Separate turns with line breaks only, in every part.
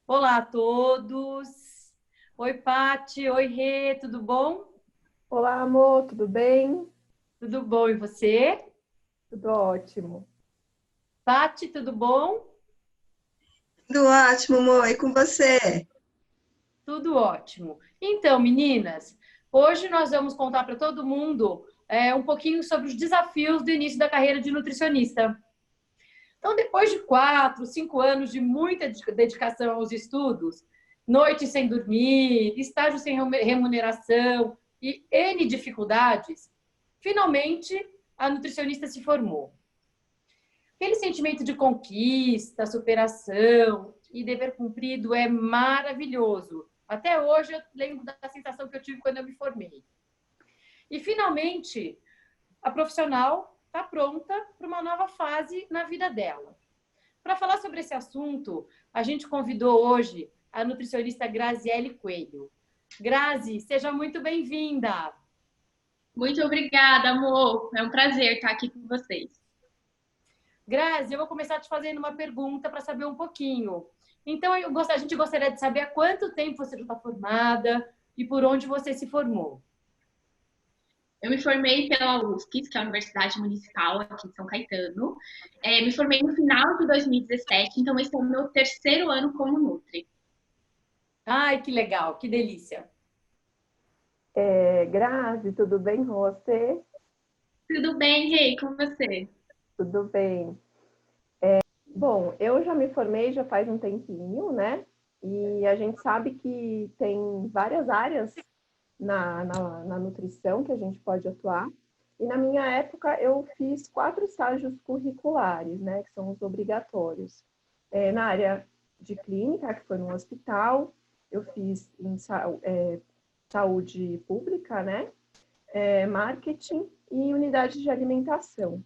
Olá a todos. Oi, Pati. Oi, Rê. Tudo bom?
Olá, amor, tudo bem?
Tudo bom. E você?
Tudo ótimo.
Pati, tudo bom?
Tudo ótimo, amor. E com você?
Tudo ótimo. Então, meninas, hoje nós vamos contar para todo mundo um pouquinho sobre os desafios do início da carreira de nutricionista. Então, depois de 4, 5 anos de muita dedicação aos estudos, noites sem dormir, estágio sem remuneração e N dificuldades, finalmente a nutricionista se formou. Aquele sentimento de conquista, superação e dever cumprido é maravilhoso. Até hoje eu lembro da sensação que eu tive quando eu me formei. E finalmente a profissional está pronta para uma nova fase na vida dela. Para falar sobre esse assunto, a gente convidou hoje a nutricionista Graziele Coelho. Grazi, seja muito bem-vinda.
Muito obrigada, amor. É um prazer estar aqui com vocês.
Grazi, eu vou começar te fazendo uma pergunta para saber um pouquinho. Então, a gente gostaria de saber há quanto tempo você já está formada e por onde você se formou.
Eu me formei pela UFSC, que é a Universidade Municipal aqui de São Caetano. Me formei no final de 2017, então esse é o meu terceiro ano como Nutri.
Ai, que legal, que delícia.
Grazi, tudo bem com você?
Tudo bem, Rei, com você?
Tudo bem. Bom, eu já me formei já faz um tempinho, né? E a gente sabe que tem várias áreas na nutrição que a gente pode atuar. E na minha época eu fiz 4 estágios curriculares, né? Que são os obrigatórios. Na área de clínica, que foi no hospital, eu fiz em saúde pública, né? Marketing e unidade de alimentação.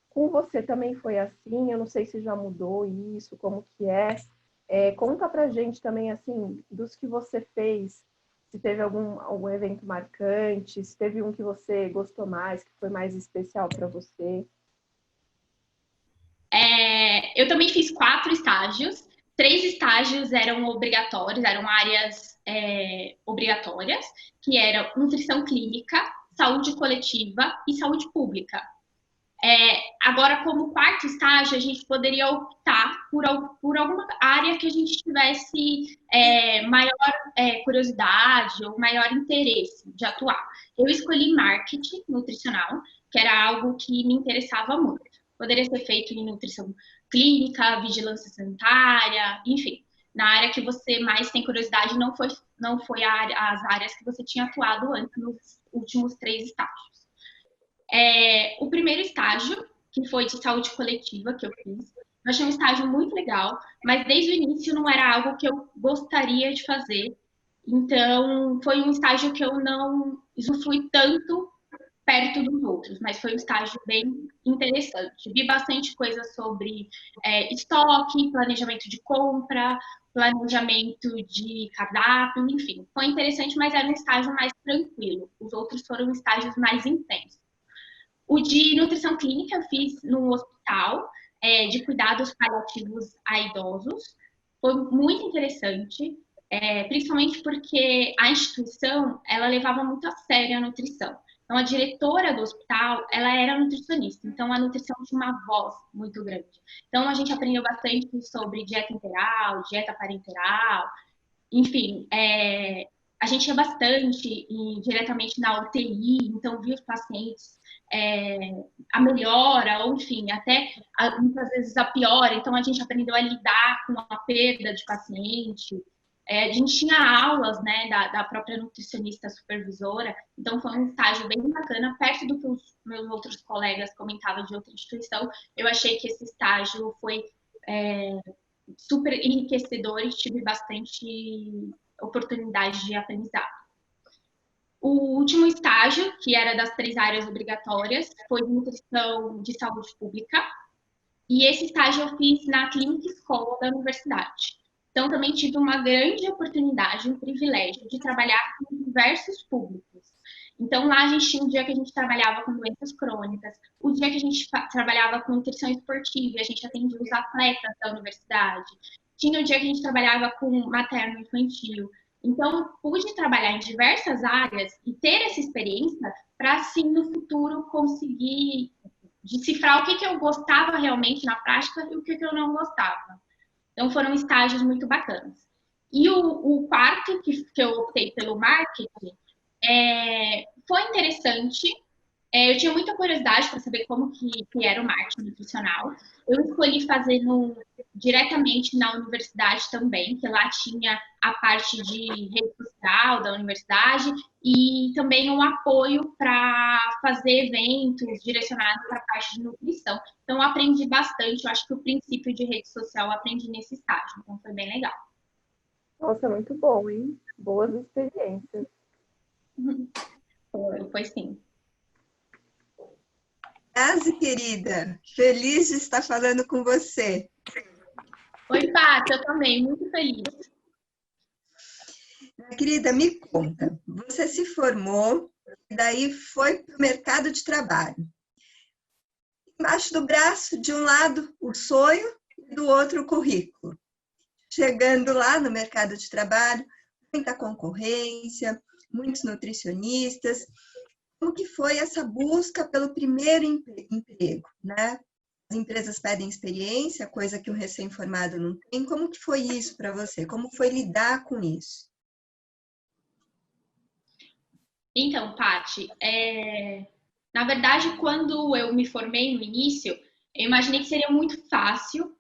Com você também foi assim? Eu não sei se já mudou isso, como que é. Conta pra gente também, assim, dos que você fez, se teve algum evento marcante, se teve um que você gostou mais, que foi mais especial para você.
Eu também fiz 4 estágios. 3 estágios eram obrigatórios, eram áreas obrigatórias, que eram nutrição clínica, saúde coletiva e saúde pública. Agora, como quarto estágio, a gente poderia optar por alguma área que a gente tivesse maior curiosidade ou maior interesse de atuar. Eu escolhi marketing nutricional, que era algo que me interessava muito. Poderia ser feito em nutrição clínica, vigilância sanitária, enfim. Na área que você mais tem curiosidade, não foi as áreas que você tinha atuado antes nos últimos 3 estágios. O primeiro estágio, que foi de saúde coletiva que eu fiz, eu achei um estágio muito legal, mas desde o início não era algo que eu gostaria de fazer. Então, foi um estágio que eu não usufrui tanto perto dos outros, mas foi um estágio bem interessante. Vi bastante coisa sobre estoque, planejamento de compra, planejamento de cardápio, enfim. Foi interessante, mas era um estágio mais tranquilo. Os outros foram estágios mais intensos. O de nutrição clínica eu fiz no hospital, de cuidados paliativos a idosos. Foi muito interessante, principalmente porque a instituição, ela levava muito a sério a nutrição. Então, a diretora do hospital, ela era nutricionista, então a nutrição tinha uma voz muito grande. Então, a gente aprendeu bastante sobre dieta interal, dieta parenteral, enfim, a gente ia bastante diretamente na UTI, então via os pacientes a melhora, ou enfim, até muitas vezes a piora, então a gente aprendeu a lidar com a perda de paciente. A gente tinha aulas, né, da própria nutricionista supervisora, então foi um estágio bem bacana, perto do que os meus outros colegas comentavam de outra instituição. Eu achei que esse estágio foi super enriquecedor e tive bastante oportunidade de aprendizado. O último estágio, que era das 3 áreas obrigatórias, foi de nutrição de saúde pública. E esse estágio eu fiz na clínica escola da universidade. Então, também tive uma grande oportunidade, um privilégio de trabalhar com diversos públicos. Então, lá a gente tinha um dia que a gente trabalhava com doenças crônicas, o dia que a gente trabalhava com nutrição esportiva, e a gente atendia os atletas da universidade. tinha o dia que a gente trabalhava com materno-infantil. Então, pude trabalhar em diversas áreas e ter essa experiência para, assim, no futuro, conseguir decifrar o que eu gostava realmente na prática e o que eu não gostava. Então, foram estágios muito bacanas. E o quarto, que eu optei pelo marketing, foi interessante. Eu tinha muita curiosidade para saber como que era o marketing nutricional. Eu escolhi fazer diretamente na universidade também, que lá tinha a parte de rede social da universidade e também um apoio para fazer eventos direcionados para a parte de nutrição. Então, eu aprendi bastante. Eu acho que o princípio de rede social eu aprendi nesse estágio. Então, foi bem legal.
Nossa, muito bom, hein? Boas experiências.
Foi sim.
Grazi, querida, feliz de estar falando com você.
Oi, Paty, eu também, muito feliz.
Querida, me conta, você se formou e daí foi para o mercado de trabalho. Embaixo do braço, de um lado, o sonho e do outro, o currículo. Chegando lá no mercado de trabalho, muita concorrência, muitos nutricionistas. Como que foi essa busca pelo primeiro emprego, né? As empresas pedem experiência, coisa que um recém-formado não tem. Como que foi isso para você? Como foi lidar com isso?
Então, Paty, na verdade, quando eu me formei no início, eu imaginei que seria muito fácil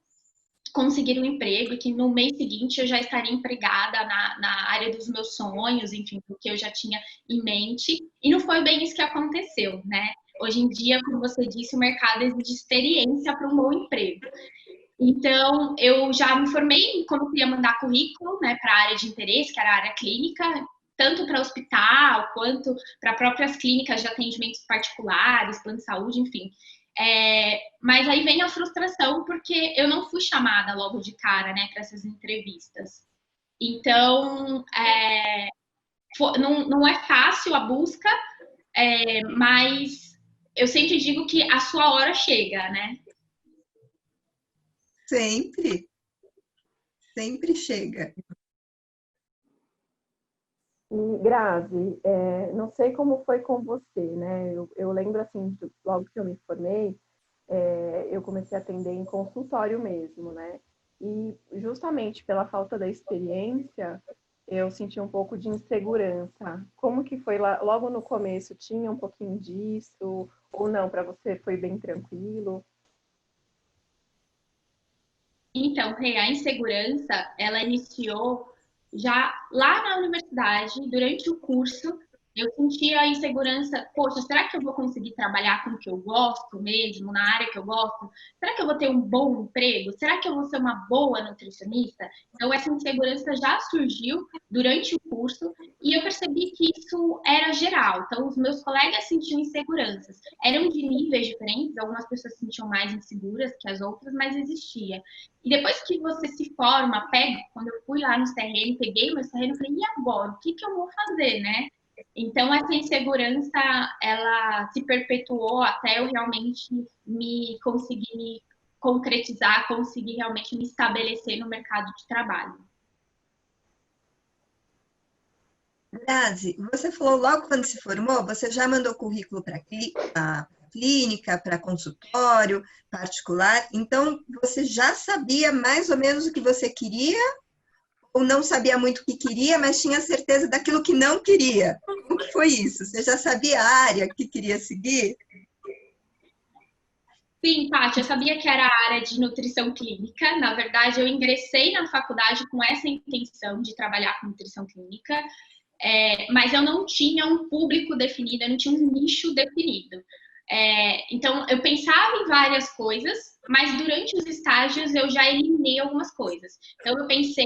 conseguir um emprego e que no mês seguinte eu já estaria empregada na área dos meus sonhos, enfim, do que eu já tinha em mente. E não foi bem isso que aconteceu, né? Hoje em dia, como você disse, o mercado exige experiência para um bom emprego. Então, eu já me formei quando eu queria mandar currículo, né, para a área de interesse, que era a área clínica, tanto para hospital quanto para próprias clínicas de atendimentos particulares, plano de saúde, enfim. Mas aí vem a frustração, porque eu não fui chamada logo de cara, né, para essas entrevistas. Então, não é fácil a busca, mas eu sempre digo que a sua hora chega, né?
Sempre. Sempre chega.
E, Grazi, não sei como foi com você, né? Eu lembro, assim, logo que eu me formei, eu comecei a atender em consultório mesmo, né? E justamente pela falta da experiência, eu senti um pouco de insegurança. Como que foi lá, logo no começo? Tinha um pouquinho disso? Ou não? Para você foi bem tranquilo?
Então, Rê, a insegurança, ela iniciou já lá na universidade, durante o curso, eu sentia a insegurança, poxa, será que eu vou conseguir trabalhar com o que eu gosto mesmo, na área que eu gosto? Será que eu vou ter um bom emprego? Será que eu vou ser uma boa nutricionista? Então, essa insegurança já surgiu durante o curso e eu percebi que isso era geral. Então, os meus colegas sentiam inseguranças. Eram de níveis diferentes, algumas pessoas se sentiam mais inseguras que as outras, mas existia. E depois que você se forma, quando eu fui lá no CRM, peguei meu CRM e falei, e agora? O que eu vou fazer, né? Então, essa insegurança, ela se perpetuou até eu realmente conseguir me concretizar, conseguir realmente me estabelecer no mercado de trabalho.
Grazi, você falou logo quando se formou, você já mandou currículo para clínica, para consultório particular, então você já sabia mais ou menos o que você queria ou não sabia muito o que queria, mas tinha certeza daquilo que não queria? Como que foi isso? Você já sabia a área que queria seguir?
Sim, Paty, eu sabia que era a área de nutrição clínica. Na verdade, eu ingressei na faculdade com essa intenção de trabalhar com nutrição clínica, mas eu não tinha um público definido, eu não tinha um nicho definido. Então, eu pensava em várias coisas, mas durante os estágios eu já eliminei algumas coisas. Então, eu pensei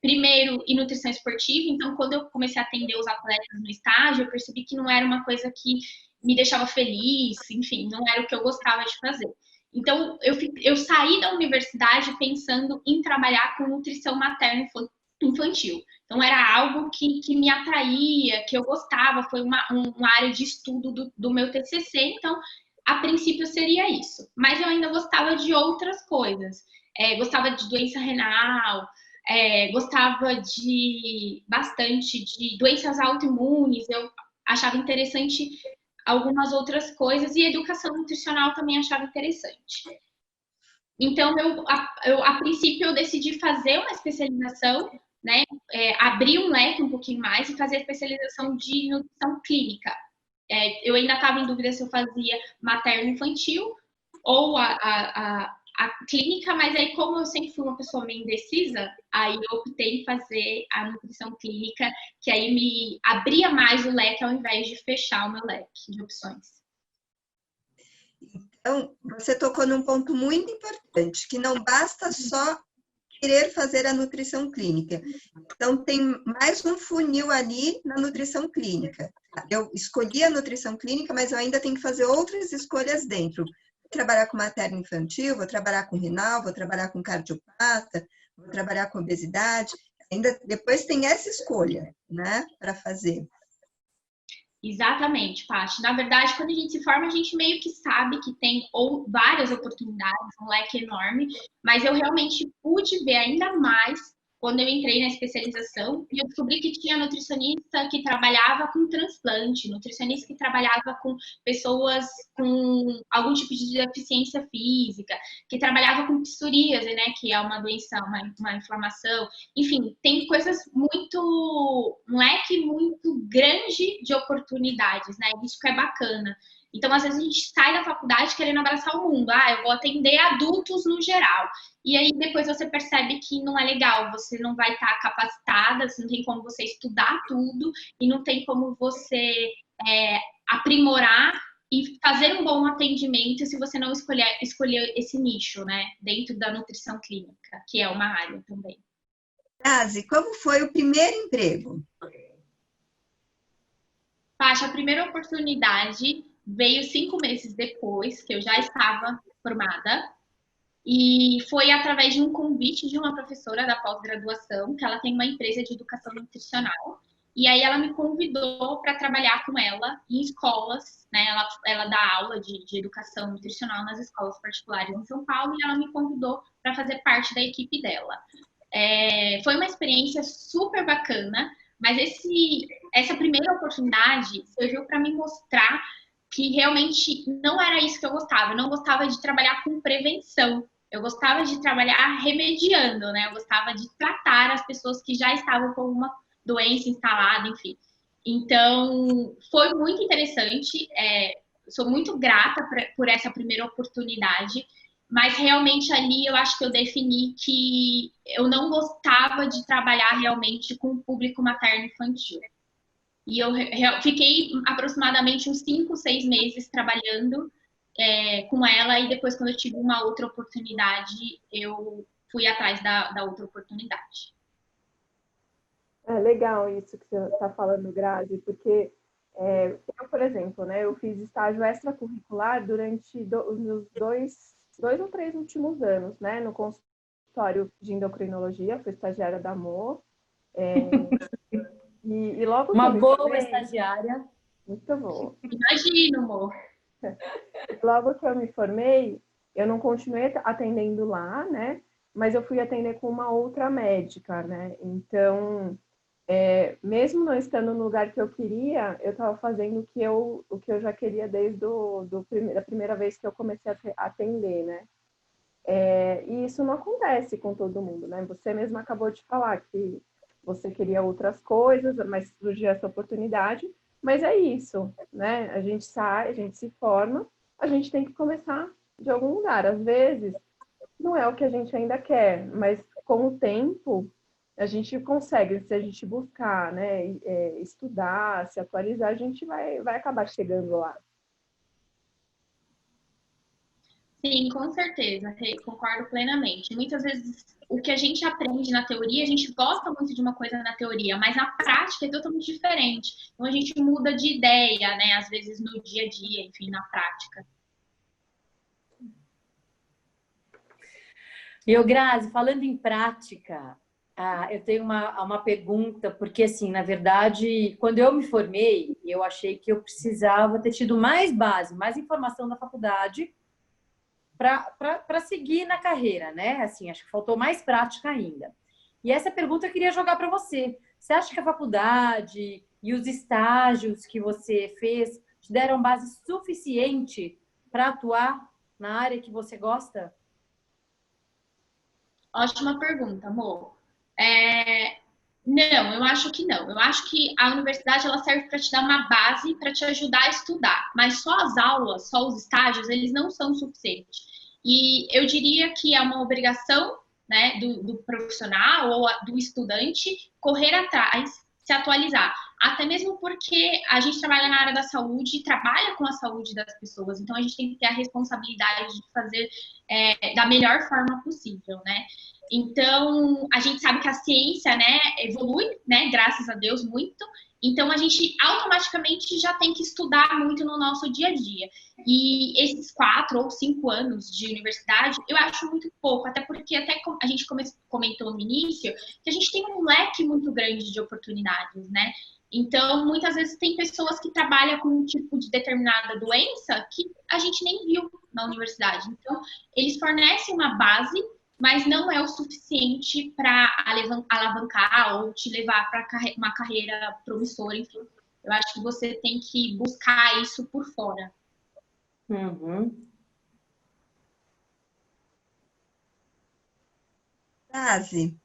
primeiro em nutrição esportiva, então quando eu comecei a atender os atletas no estágio, eu percebi que não era uma coisa que me deixava feliz, enfim, não era o que eu gostava de fazer. Então, eu saí da universidade pensando em trabalhar com nutrição materna infantil. Então, era algo que me atraía, que eu gostava, foi uma área de estudo do meu TCC, então, a princípio seria isso. Mas eu ainda gostava de outras coisas. gostava de doença renal, gostava bastante de doenças autoimunes, eu achava interessante algumas outras coisas, e educação nutricional também achava interessante. Então, a princípio, eu decidi fazer uma especialização, né, abrir um leque um pouquinho mais e fazer a especialização de nutrição clínica. Eu ainda estava em dúvida se eu fazia materno-infantil ou a clínica, mas aí, como eu sempre fui uma pessoa meio indecisa, aí eu optei em fazer a nutrição clínica, que aí me abria mais o leque ao invés de fechar o meu leque de opções.
Então, você tocou num ponto muito importante, que não basta só querer fazer a nutrição clínica. Então, tem mais um funil ali na nutrição clínica. Eu escolhi a nutrição clínica, mas eu ainda tenho que fazer outras escolhas dentro. Vou trabalhar com materno-infantil, vou trabalhar com renal, vou trabalhar com cardiopata, vou trabalhar com obesidade. Ainda depois tem essa escolha, né, para fazer.
Exatamente, Paty. Na verdade, quando a gente se forma, a gente meio que sabe que tem várias oportunidades, um leque enorme, mas eu realmente pude ver ainda mais quando eu entrei na especialização e eu descobri que tinha nutricionista que trabalhava com transplante, nutricionista que trabalhava com pessoas com algum tipo de deficiência física, que trabalhava com psoríase, né, que é uma doença, uma inflamação. Enfim, tem coisas um leque muito grande de oportunidades, né? Isso que é bacana. Então, às vezes, a gente sai da faculdade querendo abraçar o mundo. Eu vou atender adultos no geral. E aí, depois você percebe que não é legal. Você não vai estar capacitada, não tem como você estudar tudo e não tem como você aprimorar e fazer um bom atendimento se você não escolher esse nicho, né? Dentro da nutrição clínica, que é uma área também.
Grazi, como foi o primeiro emprego?
Paty, a primeira oportunidade veio 5 meses depois que eu já estava formada e foi através de um convite de uma professora da pós-graduação, que ela tem uma empresa de educação nutricional, e aí ela me convidou para trabalhar com ela em escolas, né? Ela dá aula de educação nutricional nas escolas particulares em São Paulo, e ela me convidou para fazer parte da equipe dela. Foi uma experiência super bacana, mas essa primeira oportunidade serviu para me mostrar que realmente não era isso que eu gostava. Eu não gostava de trabalhar com prevenção. Eu gostava de trabalhar remediando, né? Eu gostava de tratar as pessoas que já estavam com uma doença instalada, enfim. Então, foi muito interessante. Sou muito grata por essa primeira oportunidade. Mas realmente ali eu acho que eu defini que eu não gostava de trabalhar realmente com o público materno-infantil. E eu fiquei aproximadamente uns 5, 6 meses trabalhando com ela, e depois, quando eu tive uma outra oportunidade, eu fui atrás da outra oportunidade.
É legal isso que você está falando, Grazi, porque eu, por exemplo, né, eu fiz estágio extracurricular durante os meus dois ou 3 últimos anos, né, no consultório de endocrinologia, fui estagiária da Amor, e logo
uma
que eu
boa
formei,
estagiária.
muito boa.
Imagino, amor.
Logo que eu me formei, eu não continuei atendendo lá, né, mas eu fui atender com uma outra médica, né, então, mesmo não estando no lugar que eu queria, eu estava fazendo o que eu já queria desde a primeira vez que eu comecei a atender, né? E isso não acontece com todo mundo, né? Você mesmo acabou de falar que você queria outras coisas, mas surgiu essa oportunidade. Mas é isso, né? A gente sai, a gente se forma, a gente tem que começar de algum lugar. Às vezes, não é o que a gente ainda quer, mas com o tempo a gente consegue, se a gente buscar, né, estudar, se atualizar, a gente vai acabar chegando lá.
Sim, com certeza, concordo plenamente. Muitas vezes o que a gente aprende na teoria, a gente gosta muito de uma coisa na teoria, mas na prática é totalmente diferente. Então a gente muda de ideia, né? Às vezes no dia a dia, enfim, na prática.
E Grazi, falando em prática, eu tenho uma pergunta, porque assim, na verdade, quando eu me formei, eu achei que eu precisava ter tido mais base, mais informação da faculdade para seguir na carreira, né? Assim, acho que faltou mais prática ainda. E essa pergunta eu queria jogar para você. Você acha que a faculdade e os estágios que você fez te deram base suficiente para atuar na área que você gosta?
Ótima pergunta, amor. Não, eu acho que não. Eu acho que a universidade ela serve para te dar uma base para te ajudar a estudar, mas só as aulas, só os estágios, eles não são suficientes. E eu diria que é uma obrigação, né, do profissional ou do estudante correr atrás, se atualizar. Até mesmo porque a gente trabalha na área da saúde, trabalha com a saúde das pessoas, então a gente tem que ter a responsabilidade de fazer da melhor forma possível, né? Então, a gente sabe que a ciência, né, evolui, né, graças a Deus, muito. Então, a gente automaticamente já tem que estudar muito no nosso dia a dia. E esses 4 ou 5 anos de universidade, eu acho muito pouco, até porque até a gente comentou no início que a gente tem um leque muito grande de oportunidades, né? Então, muitas vezes tem pessoas que trabalham com um tipo de determinada doença que a gente nem viu na universidade. Então, eles fornecem uma base, mas não é o suficiente para alavancar ou te levar para uma carreira promissora, enfim. Eu acho que você tem que buscar isso por fora.
Uhum.
Grazi,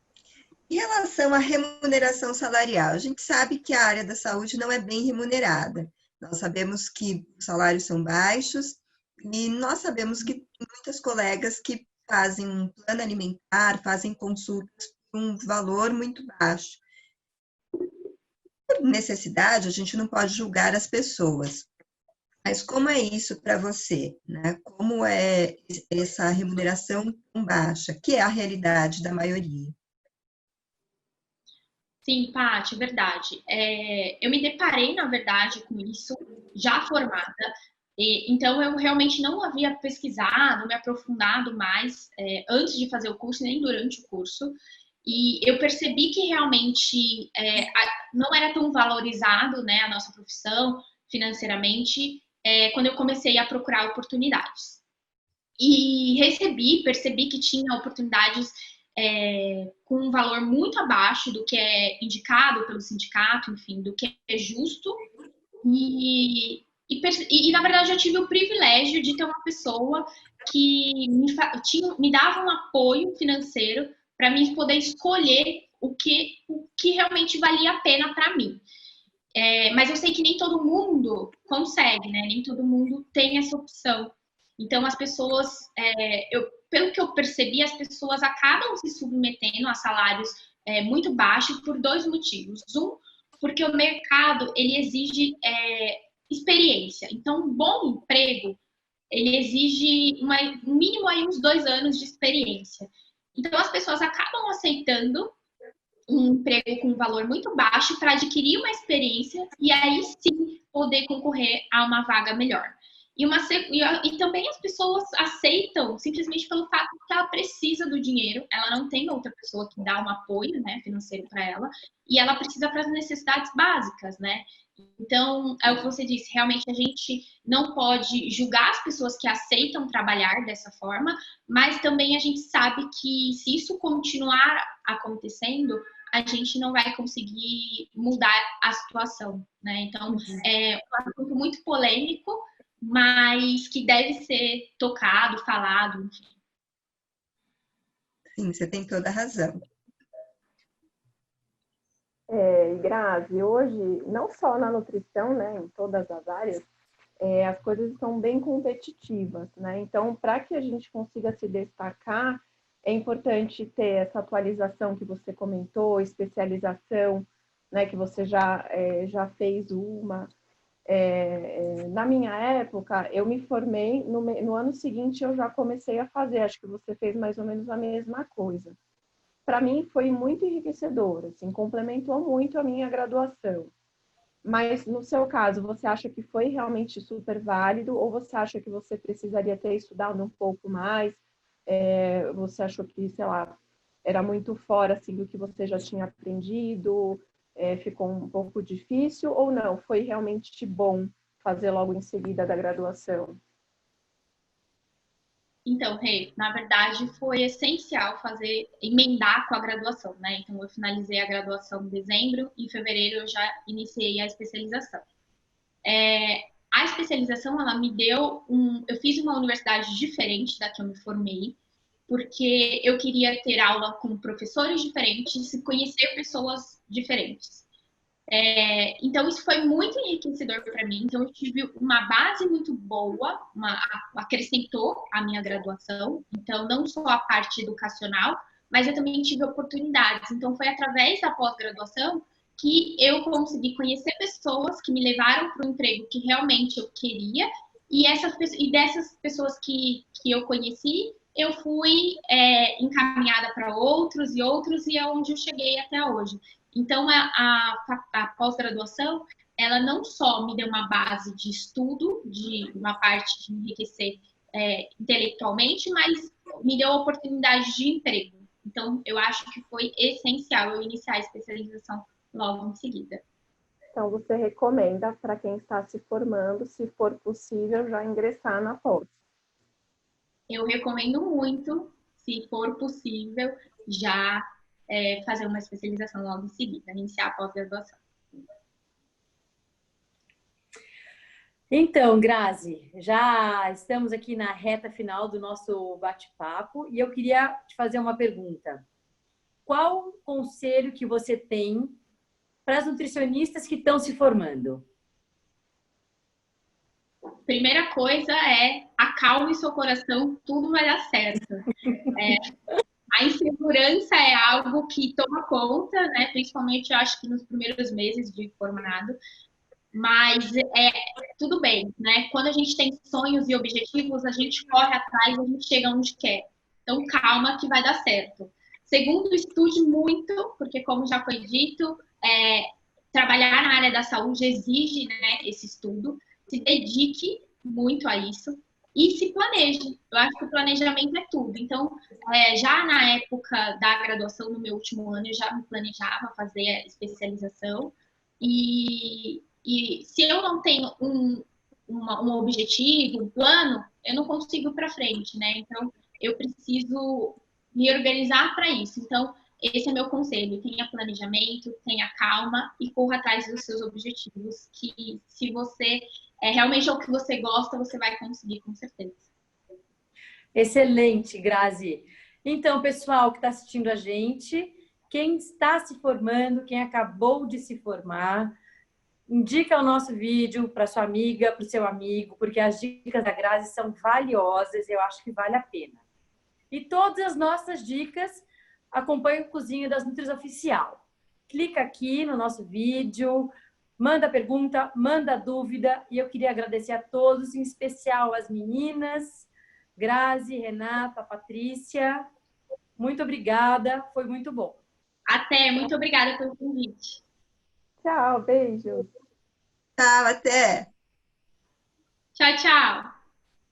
em relação à remuneração salarial, a gente sabe que a área da saúde não é bem remunerada. Nós sabemos que os salários são baixos e nós sabemos que tem muitas colegas que fazem um plano alimentar, fazem consultas por um valor muito baixo. Por necessidade, a gente não pode julgar as pessoas. Mas como é isso para você, né? Como é essa remuneração tão baixa, que é a realidade da maioria?
Sim, Paty, é verdade. Eu me deparei, na verdade, com isso já formada. Então, eu realmente não havia pesquisado, me aprofundado mais antes de fazer o curso, nem durante o curso. E eu percebi que realmente não era tão valorizado, né, a nossa profissão financeiramente, quando eu comecei a procurar oportunidades. E percebi que tinha oportunidades com um valor muito abaixo do que é indicado pelo sindicato, enfim, do que é justo. E na verdade, eu tive o privilégio de ter uma pessoa que me dava um apoio financeiro para mim poder escolher o que realmente valia a pena para mim. Mas eu sei que nem todo mundo consegue, né? Nem todo mundo tem essa opção. Então, as pessoas, pelo que eu percebi, as pessoas acabam se submetendo a salários muito baixos por 2 motivos. Um, porque o mercado ele exige experiência. Então, um bom emprego ele exige no mínimo aí uns 2 anos de experiência. Então, as pessoas acabam aceitando um emprego com um valor muito baixo para adquirir uma experiência e aí sim poder concorrer a uma vaga melhor. E também as pessoas aceitam simplesmente pelo fato que ela precisa do dinheiro, ela não tem outra pessoa que dá um apoio, né, financeiro para ela, e ela precisa para as necessidades básicas, né? Então, é o que você disse, realmente a gente não pode julgar as pessoas que aceitam trabalhar dessa forma, mas também a gente sabe que se isso continuar acontecendo, a gente não vai conseguir mudar a situação, né? Então, é um assunto muito polêmico, mas que deve ser tocado, falado, enfim.
Sim, você tem toda a razão.
Grazi, hoje, não só na nutrição, né, em todas as áreas, as coisas estão bem competitivas, né? Então, para que a gente consiga se destacar, é importante ter essa atualização que você comentou, especialização, né, que você já fez uma. Na minha época, eu me formei, no ano seguinte eu já comecei a fazer, acho que você fez mais ou menos a mesma coisa. Para mim foi muito enriquecedor, assim, complementou muito a minha graduação. Mas no seu caso, você acha que foi realmente super válido ou você acha que você precisaria ter estudado um pouco mais? Você achou que, sei lá, era muito fora assim, do que você já tinha aprendido? Ficou um pouco difícil ou não? Foi realmente bom fazer logo em seguida da graduação?
Então, Rê, na verdade foi essencial emendar com a graduação, né? Então, eu finalizei a graduação em dezembro, em fevereiro eu já iniciei a especialização. A especialização, ela me deu eu fiz uma universidade diferente da que eu me formei, porque eu queria ter aula com professores diferentes e conhecer pessoas diferentes. Então, isso foi muito enriquecedor para mim. Então, eu tive uma base muito boa, acrescentou a minha graduação. Então, não só a parte educacional, mas eu também tive oportunidades. Então, foi através da pós-graduação que eu consegui conhecer pessoas que me levaram para o emprego que realmente eu queria. E dessas pessoas que eu conheci, eu fui encaminhada para outros, e é onde eu cheguei até hoje. Então, a pós-graduação, ela não só me deu uma base de estudo, de uma parte de me enriquecer intelectualmente, mas me deu a oportunidade de emprego. Então, eu acho que foi essencial eu iniciar a especialização logo em seguida.
Então, você recomenda para quem está se formando, se for possível, já ingressar na pós?
Eu recomendo muito, se for possível, já fazer uma especialização logo em seguida, iniciar a pós-graduação.
Então, Grazi, já estamos aqui na reta final do nosso bate-papo e eu queria te fazer uma pergunta. Qual o conselho que você tem para as nutricionistas que estão se formando?
Primeira coisa é acalme seu coração, tudo vai dar certo. A insegurança é algo que toma conta, né? Principalmente, eu acho que nos primeiros meses de formado. Mas tudo bem, né? Quando a gente tem sonhos e objetivos, a gente corre atrás, a gente chega onde quer. Então, calma que vai dar certo. Segundo, estude muito, porque como já foi dito, trabalhar na área da saúde exige, né, esse estudo. Se dedique muito a isso e se planeje. Eu acho que o planejamento é tudo. Então, já na época da graduação, no meu último ano, eu já me planejava fazer a especialização. E se eu não tenho um objetivo, um plano, eu não consigo ir para frente, né? Então, eu preciso me organizar para isso. Então, esse é meu conselho. Tenha planejamento, tenha calma e corra atrás dos seus objetivos, que se você realmente é o que você gosta, você vai conseguir, com certeza.
Excelente, Grazi. Então, pessoal que está assistindo a gente, quem está se formando, quem acabou de se formar, indica o nosso vídeo para sua amiga, para o seu amigo, porque as dicas da Grazi são valiosas e eu acho que vale a pena. E todas as nossas dicas acompanhe o Cozinha das Nutris Oficial. Clica aqui no nosso vídeo, manda pergunta, manda dúvida. E eu queria agradecer a todos, em especial as meninas, Grazi, Renata, Patrícia. Muito obrigada, foi muito bom.
Até, muito obrigada pelo convite.
Tchau, beijos.
Tchau, até.
Tchau, tchau.